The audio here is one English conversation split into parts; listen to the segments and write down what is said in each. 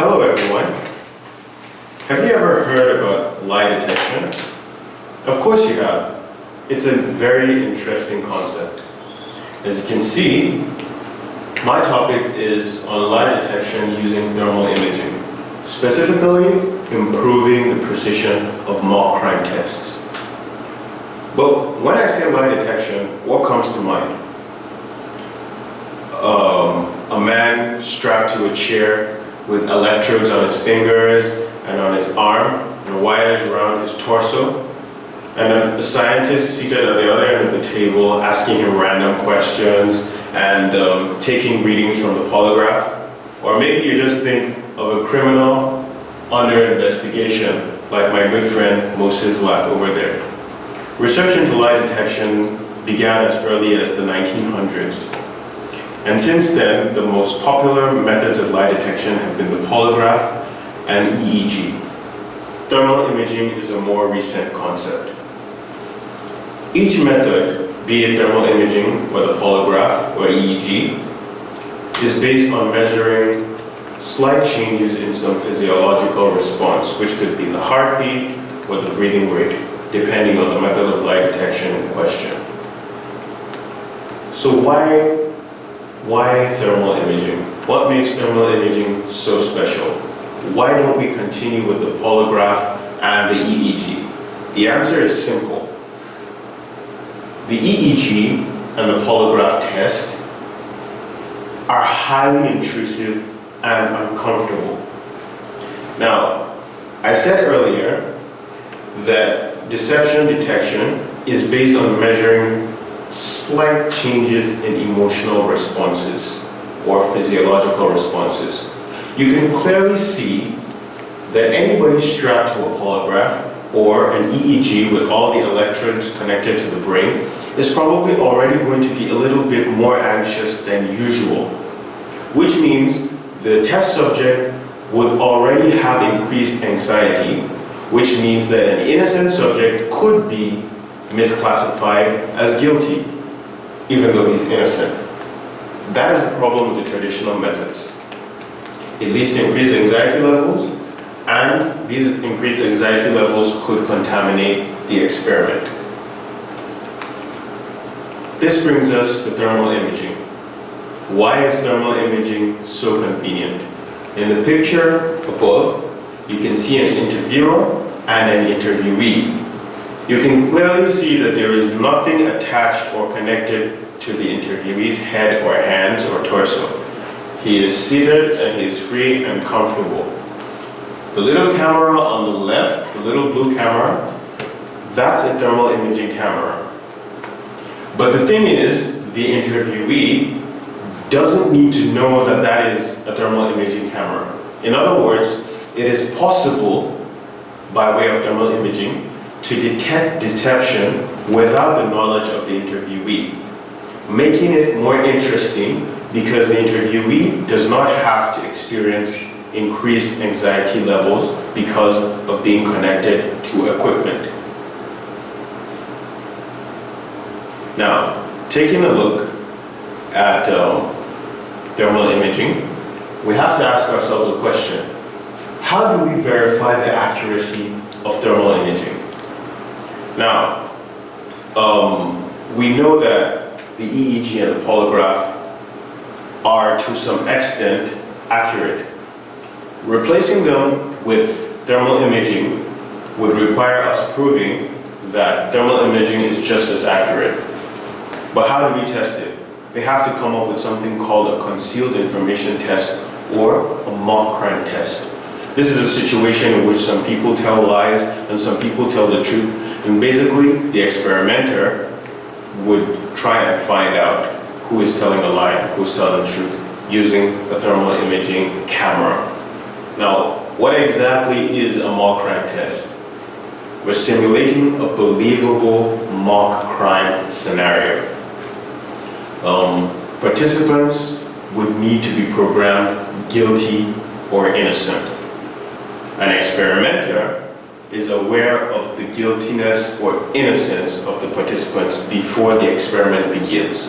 Hello everyone. Have you ever heard about lie detection? Of course you have. It's a very interesting concept. As you can see, my topic is on lie detection using thermal imaging, specifically improving the precision of mock crime tests. But when I say lie detection, what comes to mind? A man strapped to a chair with electrodes on his fingers and on his arm and wires around his torso, and a scientist seated at the other end of the table asking him random questions and taking readings from the polygraph. Or maybe you just think of a criminal under investigation, like my good friend Moses Lack over there. Research into lie detection began as early as the 1900s. And since then, the most popular methods of lie detection have been the polygraph and EEG. Thermal imaging is a more recent concept. Each method, be it thermal imaging or the polygraph or EEG, is based on measuring slight changes in some physiological response, which could be the heartbeat or the breathing rate, depending on the method of lie detection in question. So why thermal imaging? What makes thermal imaging so special? Why don't we continue with the polygraph and the EEG? The answer is simple. The EEG and the polygraph test are highly intrusive and uncomfortable. Now, I said earlier that deception detection is based on measuring slight changes in emotional responses or physiological responses. You can clearly see that anybody strapped to a polygraph or an EEG with all the electrodes connected to the brain is probably already going to be a little bit more anxious than usual, which means the test subject would already have increased anxiety, which means that an innocent subject could be misclassified as guilty, even though he's innocent. That is the problem with the traditional methods. It leads to increased anxiety levels, and these increased anxiety levels could contaminate the experiment. This brings us to thermal imaging. Why is thermal imaging so convenient? In the picture above, you can see an interviewer and an interviewee. You can clearly see that there is nothing attached or connected to the interviewee's head or hands or torso. He is seated and he is free and comfortable. The little camera on the left, the little blue camera, that's a thermal imaging camera. But the thing is, the interviewee doesn't need to know that that is a thermal imaging camera. In other words, it is possible, by way of thermal imaging, to detect deception without the knowledge of the interviewee, making it more interesting because the interviewee does not have to experience increased anxiety levels because of being connected to equipment. Now, taking a look at thermal imaging, we have to ask ourselves a question. How do we verify the accuracy of thermal imaging? Now, we know that the EEG and the polygraph are to some extent accurate. Replacing them with thermal imaging would require us proving that thermal imaging is just as accurate. But how do we test it? We have to come up with something called a concealed information test or a mock crime test. This is a situation in which some people tell lies and some people tell the truth, and basically the experimenter would try and find out who is telling a lie and who is telling the truth using a thermal imaging camera. Now, what exactly is a mock crime test? We're simulating a believable mock crime scenario. Participants would need to be programmed guilty or innocent. An experimenter is aware of the guiltiness or innocence of the participants before the experiment begins.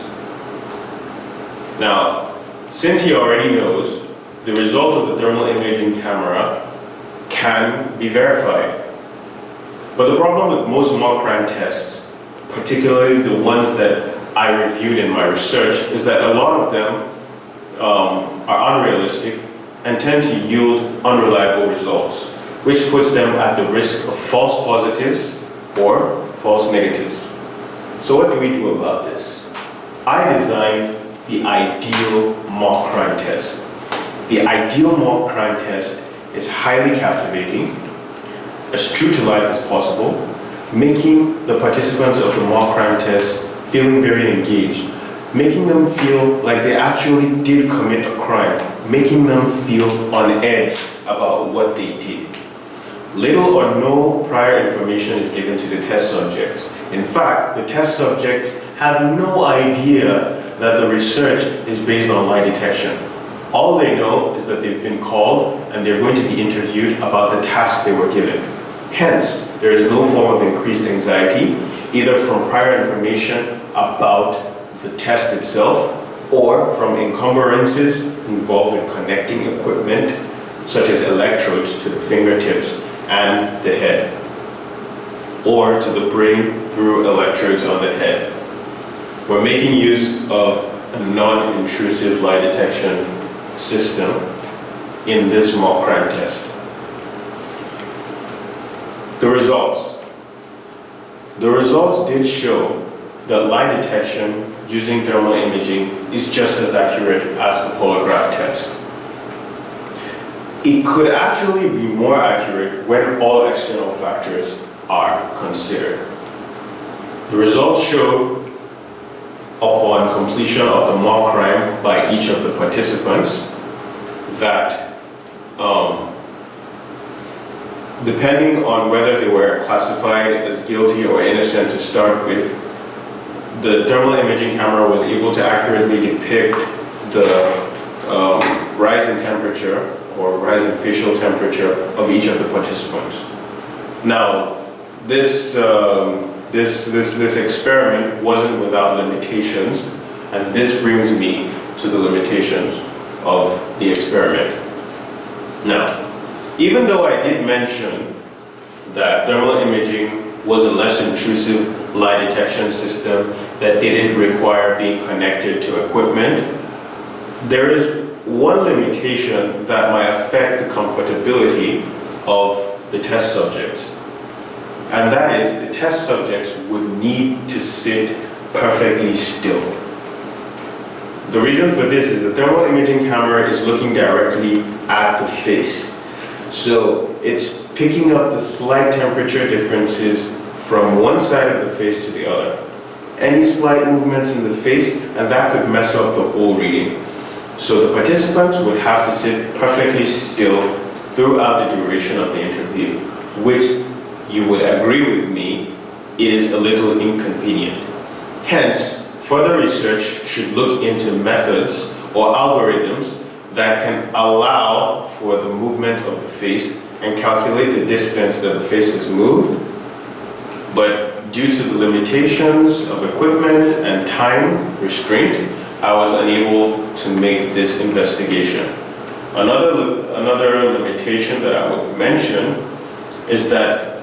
Now, since he already knows the result of the thermal imaging camera can be verified. But the problem with most mock crime tests, particularly the ones that I reviewed in my research, is that a lot of them are unrealistic and tend to yield unreliable results, which puts them at the risk of false positives or false negatives. So what do we do about this? I designed the ideal mock crime test. The ideal mock crime test is highly captivating, as true to life as possible, making the participants of the mock crime test feeling very engaged, making them feel like they actually did commit a crime, making them feel on edge about what they did. Little or no prior information is given to the test subjects. In fact, the test subjects have no idea that the research is based on lie detection. All they know is that they've been called and they're going to be interviewed about the tasks they were given. Hence, there is no form of increased anxiety, either from prior information about the test itself or from encumbrances involved in connecting equipment, such as electrodes to the fingertips and the head, or to the brain through electrodes on the head. We're making use of a non-intrusive lie detection system in this mock crime test. The results. The results did show that lie detection using thermal imaging is just as accurate as the polygraph test. It could actually be more accurate when all external factors are considered. The results showed, upon completion of the mock crime by each of the participants, that depending on whether they were classified as guilty or innocent to start with, the thermal imaging camera was able to accurately depict the rise in temperature or rise in facial temperature of each of the participants. Now, this experiment wasn't without limitations, and this brings me to the limitations of the experiment. Now, even though I did mention that thermal imaging was a less intrusive lie detection system that didn't require being connected to equipment, there is one limitation that might affect the comfortability of the test subjects. And that is, the test subjects would need to sit perfectly still. The reason for this is the thermal imaging camera is looking directly at the face. So it's picking up the slight temperature differences from one side of the face to the other. Any slight movements in the face, and that could mess up the whole reading. So the participants would have to sit perfectly still throughout the duration of the interview, which you would agree with me is a little inconvenient. Hence, further research should look into methods or algorithms that can allow for the movement of the face and calculate the distance that the face has moved. But due to the limitations of equipment and time restraint, I was unable to make this investigation. Another limitation that I would mention is that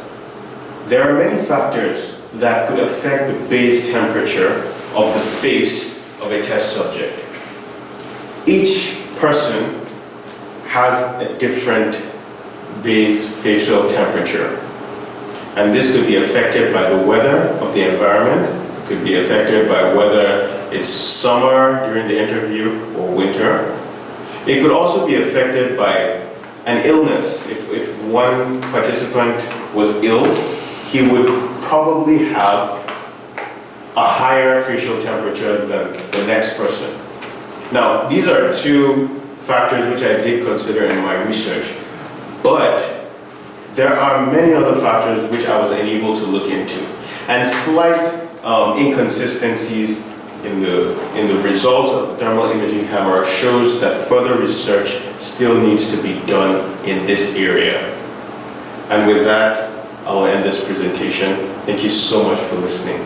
there are many factors that could affect the base temperature of the face of a test subject. Each person has a different base facial temperature, and this could be affected by the weather of the environment. It could be affected by whether it's summer during the interview or winter. It could also be affected by an illness. If one participant was ill, he would probably have a higher facial temperature than the next person. Now, these are two factors which I did consider in my research, but there are many other factors which I was unable to look into, and slight inconsistencies in the results of the thermal imaging camera shows that further research still needs to be done in this area. And with that, I will end this presentation. Thank you so much for listening.